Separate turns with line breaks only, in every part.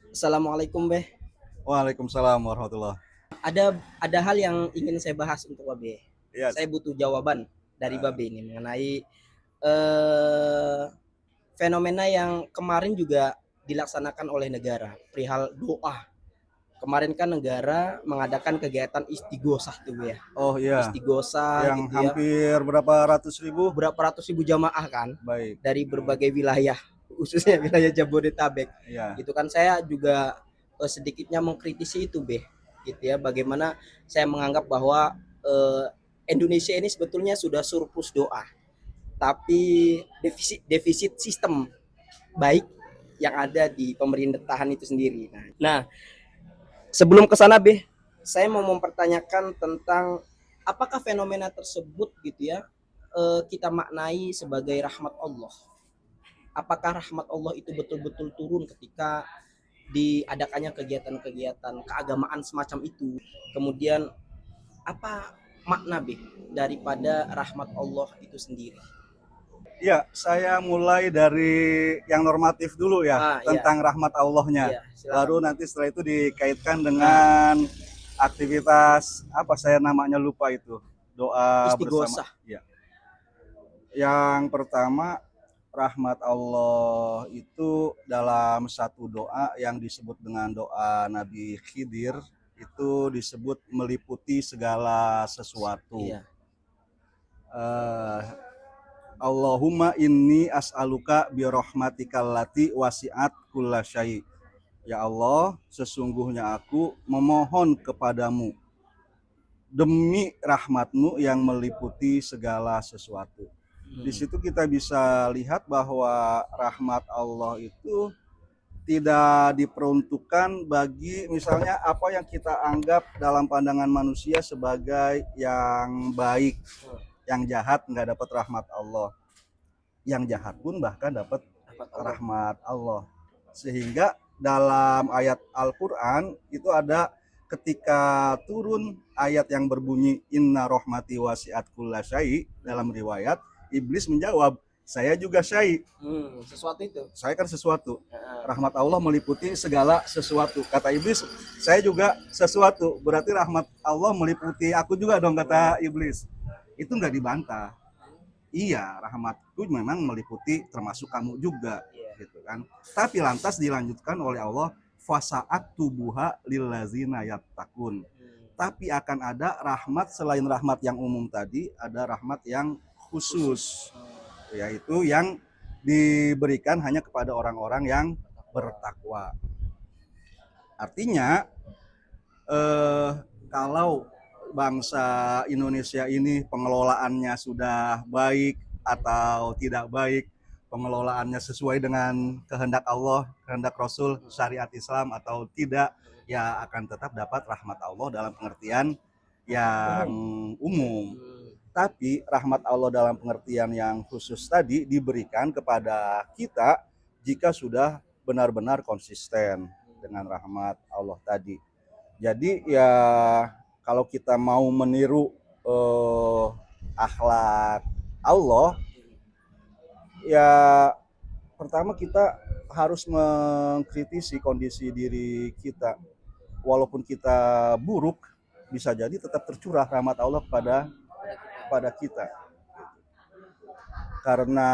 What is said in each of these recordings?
Assalamualaikum Beh.
Waalaikumsalam warahmatullah.
Ada hal yang ingin saya bahas untuk Babe.
Iya,
Saya butuh jawaban dari
eh,
Babe ini mengenai eh, fenomena yang kemarin juga dilaksanakan oleh negara perihal doa. Kemarin kan negara mengadakan kegiatan istighosah tuh ya.
oh iya,
Istighosah
yang
gitu ya.
hampir berapa ratus ribu?
Berapa ratus ribu jamaah kan
Baik.
dari berbagai wilayah, khususnya wilayah Jabodetabek.
Ya,
Itu kan saya juga sedikitnya mengkritisi itu, Beh. Gitu ya, bagaimana saya menganggap bahwa eh, Indonesia ini sebetulnya sudah surplus doa, tapi defisit sistem baik yang ada di pemerintahan itu sendiri. Nah, sebelum ke sana, Beh, saya mau mempertanyakan tentang apakah fenomena tersebut gitu ya kita maknai sebagai rahmat Allah. Apakah rahmat Allah itu betul-betul turun ketika diadakannya kegiatan-kegiatan keagamaan semacam itu? Kemudian apa makna B daripada rahmat Allah itu sendiri?
ya, saya mulai dari yang normatif dulu ya,
Ah, ya,
tentang rahmat Allahnya.
ya, silakan
Baru
B.
nanti setelah itu dikaitkan
Nah,
dengan aktivitas apa saya namanya lupa itu, doa bersama.
istighosah.
Ya. Yang pertama, rahmat Allah itu dalam satu doa yang disebut dengan doa Nabi Khidir, itu disebut meliputi segala sesuatu.
Iya.
Eh, Allahumma inni as'aluka birahmatikallati wasi'at kullasyai. Ya Allah, sesungguhnya aku memohon kepadamu demi rahmatmu yang meliputi segala sesuatu. Di
Hmm.
situ kita bisa lihat bahwa rahmat Allah itu tidak diperuntukkan bagi misalnya apa yang kita anggap dalam pandangan manusia sebagai yang baik, yang jahat nggak dapat rahmat Allah, yang jahat pun bahkan dapat
Rahmat Allah.
rahmat Allah. Sehingga dalam ayat Al-Quran itu ada ketika turun ayat yang berbunyi inna rohmati wasiat kulla syai, dalam riwayat iblis menjawab saya juga syai,
Sesuatu itu.
saya kan sesuatu,
Nah,
rahmat Allah meliputi segala sesuatu. Kata iblis saya juga sesuatu, berarti rahmat Allah meliputi aku juga dong, kata iblis. Itu nggak dibantah. Iya, rahmatku memang meliputi termasuk kamu juga,
iya.
gitu kan. Tapi lantas dilanjutkan oleh Allah, fasaat tubuha lillazina yattaqun. Tapi akan ada rahmat selain rahmat yang umum tadi, ada rahmat yang khusus, yaitu yang diberikan hanya kepada orang-orang yang bertakwa. Artinya, kalau bangsa Indonesia ini pengelolaannya sudah baik atau tidak baik, pengelolaannya sesuai dengan kehendak Allah, kehendak Rasul, syariat Islam atau tidak, ya akan tetap dapat rahmat Allah dalam pengertian yang
Umum.
umum. Tapi rahmat Allah dalam pengertian yang khusus tadi diberikan kepada kita jika sudah benar-benar konsisten dengan rahmat Allah tadi. Jadi ya kalau kita mau meniru akhlak Allah, ya pertama kita harus mengkritisi kondisi diri kita. Walaupun kita buruk, bisa jadi tetap tercurah rahmat Allah kepada kita. Karena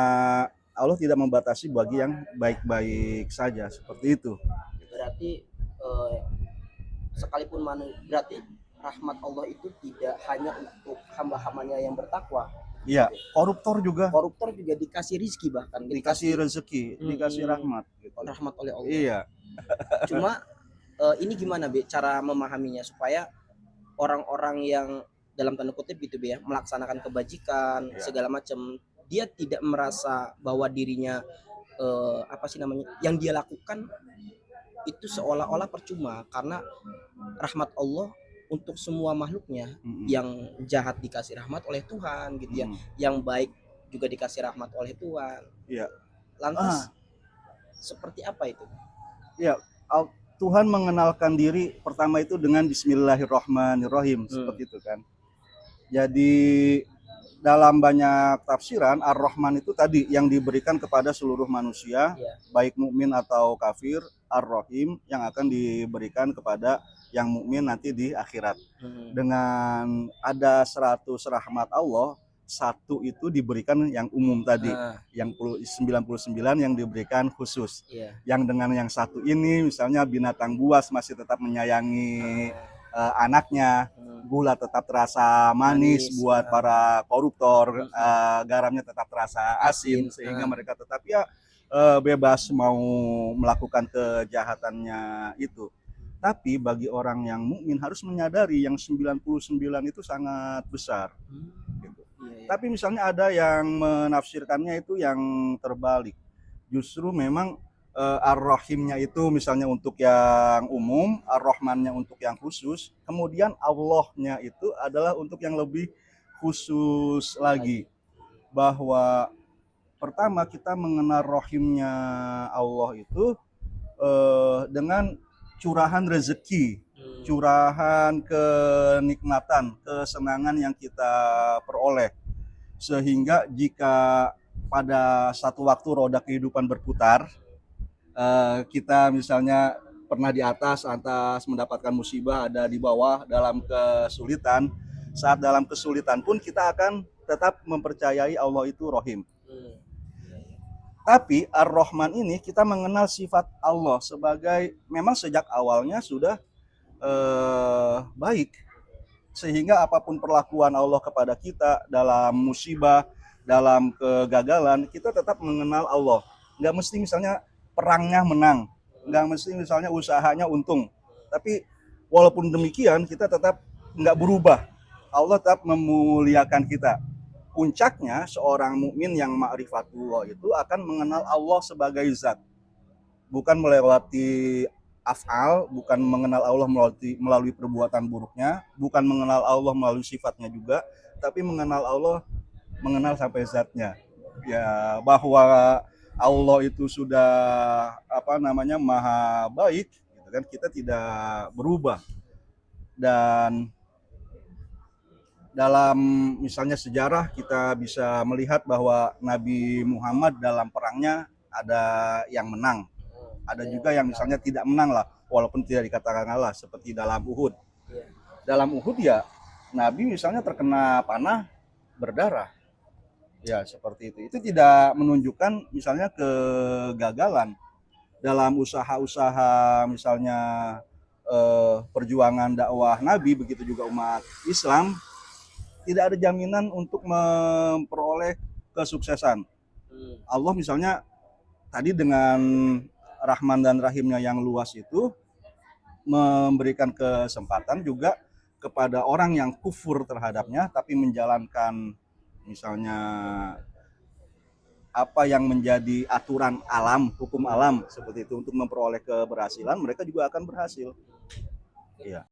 Allah tidak membatasi bagi yang baik-baik saja, seperti itu.
Berarti eh, sekalipun berarti rahmat Allah itu tidak hanya untuk hamba-hambanya yang bertakwa.
Iya, koruptor juga
Koruptor juga dikasih rizki, bahkan
dikasih
dikasih
rezeki, dikasih rahmat gitu.
rahmat oleh Allah.
Iya.
Cuma ini gimana Be cara memahaminya supaya orang-orang yang dalam tanda kutip gitu Be ya melaksanakan kebajikan
Iya.
segala macam, dia tidak merasa bahwa dirinya apa sih namanya yang dia lakukan itu seolah-olah percuma, karena rahmat Allah untuk semua makhluknya. Yang jahat dikasih rahmat oleh Tuhan gitu ya, yang baik juga dikasih rahmat oleh Tuhan.
Iya.
Lantas seperti apa itu?
Ya, Tuhan mengenalkan diri pertama itu dengan Bismillahirrahmanirrahim, seperti itu kan. Jadi dalam banyak tafsiran Ar-Rahman itu tadi yang diberikan kepada seluruh manusia,
Iya.
baik mukmin atau kafir. Ar-Rahim yang akan diberikan kepada yang mukmin nanti di akhirat. Dengan ada 100 rahmat Allah, satu itu diberikan yang umum tadi, yang 99 yang diberikan khusus.
Iya.
Yang dengan yang satu ini misalnya binatang buas masih tetap menyayangi anaknya, gula tetap terasa manis buat para koruptor, garamnya tetap terasa asin sehingga mereka tetap ya bebas mau melakukan kejahatannya itu. Tapi bagi orang yang mukmin harus menyadari yang 99 itu sangat besar. Gitu. Tapi misalnya ada yang menafsirkannya itu yang terbalik. Justru memang Ar-Rahimnya itu misalnya untuk yang umum, Ar-Rahmannya untuk yang khusus, kemudian Allahnya itu adalah untuk yang lebih khusus lagi. Bahwa pertama kita mengenal Rahimnya Allah itu dengan curahan rezeki, curahan kenikmatan, kesenangan yang kita peroleh. Sehingga jika pada satu waktu roda kehidupan berputar, kita misalnya pernah di atas mendapatkan musibah, ada di bawah dalam kesulitan. Saat dalam kesulitan pun kita akan tetap mempercayai Allah itu Rahim. Tapi Ar-Rahman ini kita mengenal sifat Allah sebagai memang sejak awalnya sudah baik. Sehingga apapun perlakuan Allah kepada kita dalam musibah, dalam kegagalan, kita tetap mengenal Allah. Nggak mesti misalnya perangnya menang, nggak mesti misalnya usahanya untung. Tapi walaupun demikian kita tetap nggak berubah. Allah tetap memuliakan kita. Puncaknya seorang mukmin yang ma'rifatullah itu akan mengenal Allah sebagai zat, bukan melewati af'al, bukan mengenal Allah melalui perbuatan buruknya, bukan mengenal Allah melalui sifatnya juga, tapi mengenal Allah, mengenal sampai zatnya. Ya, bahwa Allah itu sudah maha baik, gitu kan, kita tidak berubah. Dan dalam misalnya sejarah kita bisa melihat bahwa Nabi Muhammad dalam perangnya ada yang menang, ada juga yang misalnya tidak menang lah, walaupun tidak dikatakan kalah, seperti dalam Uhud. Dalam Uhud ya Nabi misalnya terkena panah berdarah, ya seperti itu. Itu tidak menunjukkan misalnya kegagalan dalam usaha-usaha misalnya perjuangan dakwah Nabi, begitu juga umat Islam. Tidak ada jaminan untuk memperoleh kesuksesan. Allah misalnya tadi dengan Rahman dan Rahimnya yang luas itu memberikan kesempatan juga kepada orang yang kufur terhadapnya tapi menjalankan misalnya apa yang menjadi aturan alam, hukum alam seperti itu untuk memperoleh keberhasilan, mereka juga akan berhasil. Iya.